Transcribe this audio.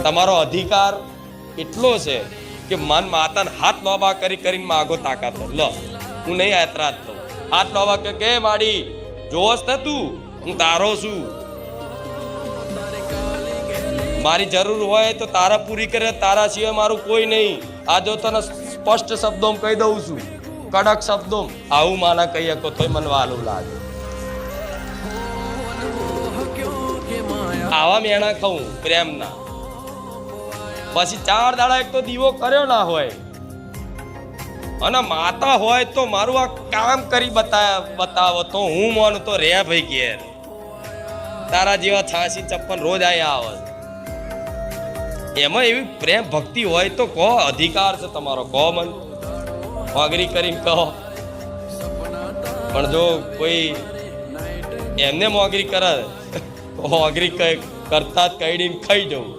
તમારો અધિકાર એટલો છે કે મન માતાને હાથ લોબા કરીને માગો તાકાત લો. હું નહીં એતરાજ થઉં. હાથ લોબા કે માડી જોશ ને તું, હું તારો છું. મારી જરૂર હોય તો તારા પૂરી કરે, તારા સિવાય મારું કોઈ નહીં. આ જો તને સ્પષ્ટ શબ્દોમાં કહી દઉં છું, કડક શબ્દોમાં. આવું માના કહી શકો તોય મને વાલું લાગે. આવા મેણા ખાઉં પ્રેમના. પછી 4 દાડા એક તો દીવો કર્યો ના હોય અને માતા હોય તો મારું આ કામ કરી બતાવો તો હું માનું તો રે ભાઈ ઘેર. તારા જેવા 86-56 રોજ અહીંયા આવે. એમાં એવી પ્રેમ ભક્તિ હોય તો કહો, અધિકાર છે તમારો, કહો મન અગ્રી કરીને કહો. પણ જો કોઈ એમને મોગરી કરે તો અગ્રી કરતા જ કઈ ખાઈ જવું.